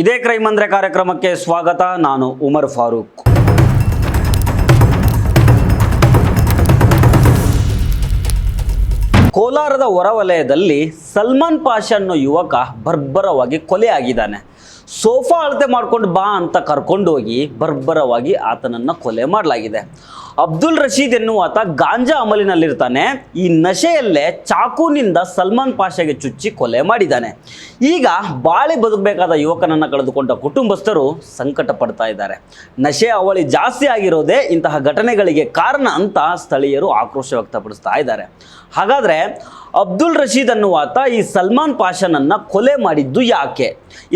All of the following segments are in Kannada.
ಇದೇ ಕ್ರೈಮ್ ಅಂದ್ರೆ ಕಾರ್ಯಕ್ರಮಕ್ಕೆ ಸ್ವಾಗತ. ನಾನು ಉಮರ್ ಫಾರೂಕ್. ಕೋಲಾರದ ಹೊರವಲಯದಲ್ಲಿ ಸಲ್ಮಾನ್ ಪಾಷಾ ಅನ್ನೋ ಯುವಕ ಬರ್ಬರವಾಗಿ ಕೊಲೆಯಾಗಿದ್ದಾನೆ. ಸೋಫಾ ಅಳತೆ ಮಾಡ್ಕೊಂಡು ಬಾ ಅಂತ ಕರ್ಕೊಂಡೋಗಿ ಬರ್ಬರವಾಗಿ ಆತನನ್ನು ಕೊಲೆ ಮಾಡಲಾಗಿದೆ. ಅಬ್ದುಲ್ ರಶೀದ್ ಎನ್ನುವಾತ ಗಾಂಜಾ ಅಮಲಿನಲ್ಲಿರ್ತಾನೆ. ಈ ನಶೆಯಲ್ಲೇ ಚಾಕುನಿಂದ ಸಲ್ಮಾನ್ ಪಾಷಾಗೆ ಚುಚ್ಚಿ ಕೊಲೆ ಮಾಡಿದ್ದಾನೆ. ಈಗ ಬಾಳಿ ಬದುಕಬೇಕಾದ ಯುವಕನನ್ನು ಕಳೆದುಕೊಂಡ ಕುಟುಂಬಸ್ಥರು ಸಂಕಟ ಪಡ್ತಾ ಇದ್ದಾರೆ. ನಶೆ ಅವಳಿ ಜಾಸ್ತಿ ಆಗಿರೋದೇ ಇಂತಹ ಘಟನೆಗಳಿಗೆ ಕಾರಣ ಅಂತ ಸ್ಥಳೀಯರು ಆಕ್ರೋಶ ವ್ಯಕ್ತಪಡಿಸ್ತಾ ಇದ್ದಾರೆ. ಹಾಗಾದರೆ ಅಬ್ದುಲ್ ರಶೀದ್ ಅನ್ನುವಾತ ಈ ಸಲ್ಮಾನ್ ಪಾಷಾನನ್ನು ಕೊಲೆ ಮಾಡಿದ್ದು ಯಾಕೆ?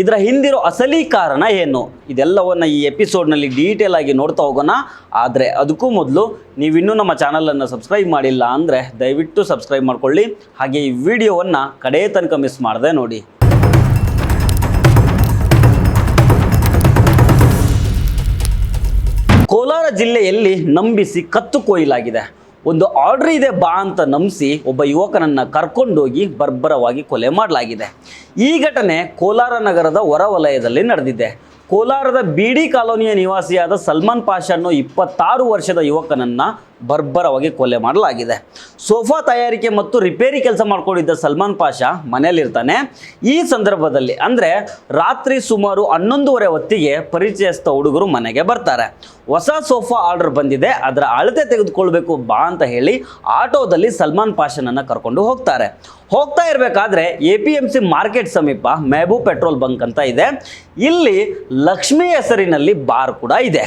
ಇದರ ಹಿಂದಿರೋ ಅಸಲಿ ಕಾರಣ ಏನು? ಇದೆಲ್ಲವನ್ನು ಈ ಎಪಿಸೋಡ್ನಲ್ಲಿ ಡೀಟೇಲ್ ಆಗಿ ನೋಡ್ತಾ ಹೋಗೋಣ. ಆದರೆ ಅದಕ್ಕೂ ಮೊದಲು ನೀವಿನ್ನೂ ನಮ್ಮ ಚಾನಲನ್ನು ಸಬ್ಸ್ಕ್ರೈಬ್ ಮಾಡಿಲ್ಲ ಅಂದರೆ ದಯವಿಟ್ಟು ಸಬ್ಸ್ಕ್ರೈಬ್ ಮಾಡ್ಕೊಳ್ಳಿ. ಹಾಗೆ ಈ ವಿಡಿಯೋವನ್ನು ಕಡೇ ತನಕ ಮಿಸ್ ಮಾಡದೆ ನೋಡಿ. ಕೋಲಾರ ಜಿಲ್ಲೆಯಲ್ಲಿ ನಂಬಿಸಿ ಕತ್ತು ಕೊಯ್ಲಾಗಿದೆ. ಒಂದು ಆರ್ಡರ್ ಇದೆ ಬಾ ಅಂತ ನಂಬಿಸಿ ಒಬ್ಬ ಯುವಕನನ್ನು ಕರ್ಕೊಂಡೋಗಿ ಬರ್ಬರವಾಗಿ ಕೊಲೆ ಮಾಡಲಾಗಿದೆ. ಈ ಘಟನೆ ಕೋಲಾರ ನಗರದ ಹೊರವಲಯದಲ್ಲಿ ನಡೆದಿದೆ. ಕೋಲಾರದ ಬಿಡಿ ಕಾಲೋನಿಯ ನಿವಾಸಿಯಾದ ಸಲ್ಮಾನ್ ಪಾಷಾ ಅನ್ನೋ 26 ವರ್ಷದ ಯುವಕನನ್ನು ಬರ್ಬರವಾಗಿ ಕೊಲೆ ಮಾಡಲಾಗಿದೆ. ಸೋಫಾ ತಯಾರಿಕೆ ಮತ್ತು ರಿಪೇರಿ ಕೆಲಸ ಮಾಡ್ಕೊಂಡಿದ್ದ ಸಲ್ಮಾನ್ ಪಾಷಾ ಮನೆಯಲ್ಲಿರ್ತಾನೆ. ಈ ಸಂದರ್ಭದಲ್ಲಿ ಅಂದರೆ ರಾತ್ರಿ ಸುಮಾರು 11:30 ಹೊತ್ತಿಗೆ ಪರಿಚಯಸ್ಥ ಹುಡುಗರು ಮನೆಗೆ ಬರ್ತಾರೆ. ಹೊಸ ಸೋಫಾ ಆರ್ಡರ್ ಬಂದಿದೆ, ಅದರ ಅಳತೆ ತೆಗೆದುಕೊಳ್ಬೇಕು ಬಾ ಅಂತ ಹೇಳಿ ಆಟೋದಲ್ಲಿ ಸಲ್ಮಾನ್ ಪಾಷಾನನ್ನು ಕರ್ಕೊಂಡು ಹೋಗ್ತಾ ಇರಬೇಕಾದ್ರೆ APMC ಮಾರ್ಕೆಟ್ ಸಮೀಪ ಮೆಹಬೂಬ್ ಪೆಟ್ರೋಲ್ ಬಂಕ್ ಅಂತ ಇದೆ. ಇಲ್ಲಿ ಲಕ್ಷ್ಮಿ ಹೆಸರಿನಲ್ಲಿ ಬಾರ್ ಕೂಡ ಇದೆ.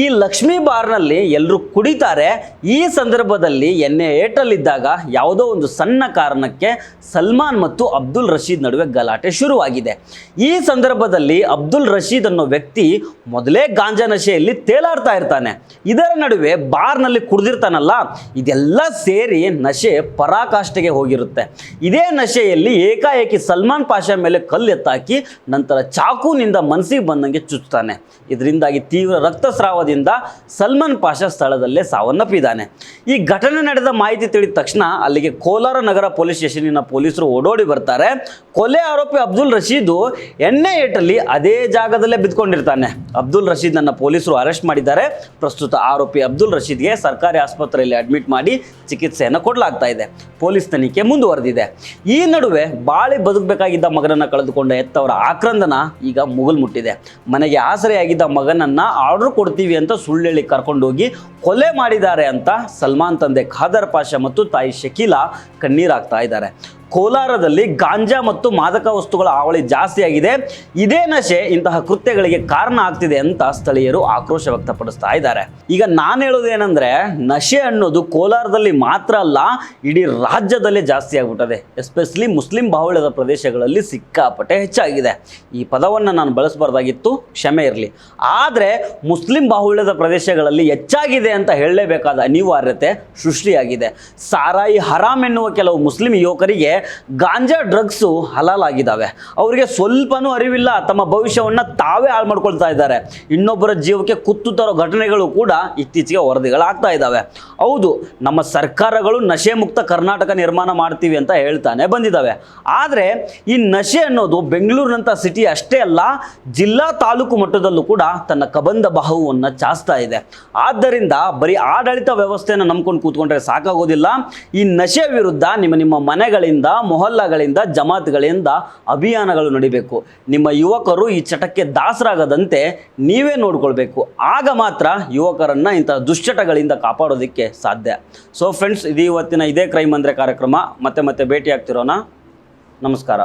ಈ ಲಕ್ಷ್ಮಿ ಬಾರ್ನಲ್ಲಿ ಎಲ್ಲರೂ ಕುಡಿತಾರೆ. ಈ ಸಂದರ್ಭದಲ್ಲಿ ಎಣ್ಣೆ ಏಟಲ್ಲಿದ್ದಾಗ ಯಾವುದೋ ಒಂದು ಸಣ್ಣ ಕಾರಣಕ್ಕೆ ಸಲ್ಮಾನ್ ಮತ್ತು ಅಬ್ದುಲ್ ರಶೀದ್ ನಡುವೆ ಗಲಾಟೆ ಶುರುವಾಗಿದೆ. ಈ ಸಂದರ್ಭದಲ್ಲಿ ಅಬ್ದುಲ್ ರಶೀದ್ ಅನ್ನೋ ವ್ಯಕ್ತಿ ಮೊದಲೇ ಗಾಂಜಾ ನಶೆಯಲ್ಲಿ ತೇಲಾಡ್ತಾ ಇರ್ತಾನೆ. ಇದರ ನಡುವೆ ಬಾರ್ನಲ್ಲಿ ಕುಡಿದಿರ್ತಾನಲ್ಲ, ಇದೆಲ್ಲ ಸೇರಿ ನಶೆ ಪರಾಕಾಷ್ಠೆಗೆ ಹೋಗಿರುತ್ತೆ. ಇದೇ ನಶೆಯಲ್ಲಿ ಏಕಾಏಕಿ ಸಲ್ಮಾನ್ ಪಾಷಾ ಮೇಲೆ ಕಲ್ಲೆತ್ತಾಕಿ ನಂತರ ಚಾಕುನಿಂದ ಮನಸ್ಸಿಗೆ ಬಂದಂಗೆ ಚುಚ್ಚುತ್ತಾನೆ. ಇದರಿಂದಾಗಿ ತೀವ್ರ ರಕ್ತಸ್ರಾವದಿಂದ ಸಲ್ಮಾನ್ ಪಾಷಾ ಸ್ಥಳದಲ್ಲೇ ಸಾವನ್ನಪ್ಪಿದ್ದಾನೆ. ಈ ಘಟನೆ ನಡೆದ ಮಾಹಿತಿ ತಿಳಿದ ತಕ್ಷಣ ಅಲ್ಲಿಗೆ ಕೋಲಾರ ನಗರ ಪೊಲೀಸ್ ಸ್ಟೇಷನಿನ ಪೊಲೀಸರು ಓಡೋಡಿ ಬರ್ತಾರೆ. ಕೊಲೆ ಆರೋಪಿ ಅಬ್ದುಲ್ ರಶೀದು ಎಣ್ಣೆ ಏಟಲ್ಲಿ ಅದೇ ಜಾಗದಲ್ಲೇ ಬಿದ್ದುಕೊಂಡಿರ್ತಾನೆ. ಅಬ್ದುಲ್ ರಶೀದ್ನನ್ನು ಪೊಲೀಸರು ಅರೆಸ್ಟ್ ಮಾಡಿದ್ದಾರೆ. ಪ್ರಸ್ತುತ ಆರೋಪಿ ಅಬ್ದುಲ್ ರಶೀದ್ಗೆ ಸರ್ಕಾರಿ ಆಸ್ಪತ್ರೆಯಲ್ಲಿ ಅಡ್ಮಿಟ್ ಮಾಡಿ ಚಿಕಿತ್ಸೆಯನ್ನು ಕೊಡಲಾಗ್ತಾ ಇದೆ. ಪೊಲೀಸ್ ತನಿಖೆ ಮುಂದುವರೆದಿದೆ. ಈ ನಡುವೆ ಬಾಳಿ ಬದುಕಬೇಕಾಗಿದ್ದ ಮಗನನ್ನು ಕಳೆದುಕೊಂಡ ಹೆತ್ತವರ ಆಕ್ರಂದನ ಈಗ ಮುಗಿಲು ಮುಟ್ಟಿದೆ. ಮನೆಗೆ ಆಸರೆಯಾಗಿದ್ದ ಮಗನನ್ನು ಆರ್ಡರ್ ಕೊಡ್ತೀವಿ ಅಂತ ಸುಳ್ಳೇಳಿ ಕರ್ಕೊಂಡೋಗಿ ಕೊಲೆ ಮಾಡಿದ್ದಾರೆ ಅಂತ ಸಲ್ಮಾನ್ ತಂದೆ ಖಾದರ್ ಪಾಷಾ ಮತ್ತು ತಾಯಿ ಶಕೀಲಾ ಕಣ್ಣೀರಾಗ್ತಾ ಇದ್ದಾರೆ. ಕೋಲಾರದಲ್ಲಿ ಗಾಂಜಾ ಮತ್ತು ಮಾದಕ ವಸ್ತುಗಳ ಹಾವಳಿ ಜಾಸ್ತಿ ಆಗಿದೆ. ಇದೇ ನಶೆ ಇಂತಹ ಕೃತ್ಯಗಳಿಗೆ ಕಾರಣ ಆಗ್ತಿದೆ ಅಂತ ಸ್ಥಳೀಯರು ಆಕ್ರೋಶ ವ್ಯಕ್ತಪಡಿಸ್ತಾ ಇದ್ದಾರೆ. ಈಗ ನಾನು ಹೇಳೋದೇನೆಂದರೆ, ನಶೆ ಅನ್ನೋದು ಕೋಲಾರದಲ್ಲಿ ಮಾತ್ರ ಅಲ್ಲ, ಇಡೀ ರಾಜ್ಯದಲ್ಲೇ ಜಾಸ್ತಿ ಆಗ್ಬಿಟ್ಟದೆ. ಎಸ್ಪೆಷಲಿ ಮುಸ್ಲಿಂ ಬಾಹುಳ್ಯದ ಪ್ರದೇಶಗಳಲ್ಲಿ ಸಿಕ್ಕಾಪಟ್ಟೆ ಹೆಚ್ಚಾಗಿದೆ. ಈ ಪದವನ್ನು ನಾನು ಬಳಸಬಾರ್ದಾಗಿತ್ತು, ಕ್ಷಮೆ ಇರಲಿ. ಆದರೆ ಮುಸ್ಲಿಂ ಬಾಹುಳ್ಯದ ಪ್ರದೇಶಗಳಲ್ಲಿ ಹೆಚ್ಚಾಗಿದೆ ಅಂತ ಹೇಳಲೇಬೇಕಾದ ಅನಿವಾರ್ಯತೆ ಸೃಷ್ಟಿಯಾಗಿದೆ. ಸಾರಾಯಿ ಹರಾಮ್ ಎನ್ನುವ ಕೆಲವು ಮುಸ್ಲಿಂ ಯುವಕರಿಗೆ ಗಾಂಜಾ ಡ್ರಗ್ಸು ಹಲಾಲ್ ಆಗಿದ್ದಾವೆ. ಅವರಿಗೆ ಸ್ವಲ್ಪನೂ ಅರಿವಿಲ್ಲ. ತಮ್ಮ ಭವಿಷ್ಯವನ್ನು ತಾವೇ ಹಾಳು ಮಾಡ್ಕೊಳ್ತಾ ಇದ್ದಾರೆ. ಇನ್ನೊಬ್ಬರ ಜೀವಕ್ಕೆ ಕುತ್ತು ತರೋ ಘಟನೆಗಳು ಕೂಡ ಇತ್ತೀಚೆಗೆ ವರದಿಗಳಾಗ್ತಾ ಇದ್ದಾವೆ. ಹೌದು, ನಮ್ಮ ಸರ್ಕಾರಗಳು ನಶೆ ಮುಕ್ತ ಕರ್ನಾಟಕ ನಿರ್ಮಾಣ ಮಾಡ್ತೀವಿ ಅಂತ ಹೇಳ್ತಾನೆ ಬಂದಿದ್ದಾವೆ. ಆದರೆ ಈ ನಶೆ ಅನ್ನೋದು ಬೆಂಗಳೂರಿನಂಥ ಸಿಟಿ ಅಷ್ಟೇ ಅಲ್ಲ, ಜಿಲ್ಲಾ ತಾಲೂಕು ಮಟ್ಟದಲ್ಲೂ ಕೂಡ ತನ್ನ ಕಬಂಧ ಬಾಹುವನ್ನು ಚಾಚ್ತಾ ಇದೆ. ಆದ್ದರಿಂದ ಬರೀ ಆಡಳಿತ ವ್ಯವಸ್ಥೆಯನ್ನು ನಂಬ್ಕೊಂಡು ಕೂತ್ಕೊಂಡ್ರೆ ಸಾಕಾಗೋದಿಲ್ಲ. ಈ ನಶೆ ವಿರುದ್ಧ ನಿಮ್ಮ ಮನೆಗಳಿಂದ, ಮೊಹಲ್ಲಾಗಳಿಂದ, ಜಮಾತ್ಗಳಿಂದ ಅಭಿಯಾನಗಳು ನಡಿಬೇಕು. ನಿಮ್ಮ ಯುವಕರು ಈ ಚಟಕ್ಕೆ ದಾಸರಾಗದಂತೆ ನೀವೇ ನೋಡ್ಕೊಳ್ಬೇಕು. ಆಗ ಮಾತ್ರ ಯುವಕರನ್ನು ಇಂತಹ ದುಶ್ಚಟಗಳಿಂದ ಕಾಪಾಡೋದಕ್ಕೆ ಸಾಧ್ಯ. ಸೊ ಫ್ರೆಂಡ್ಸ್, ಇದು ಇವತ್ತಿನ ಇದೇ ಕ್ರೈಮ್ ಅಂದರೆ ಕಾರ್ಯಕ್ರಮ. ಮತ್ತೆ ಭೇಟಿ ಆಗ್ತಿರೋಣ. ನಮಸ್ಕಾರ.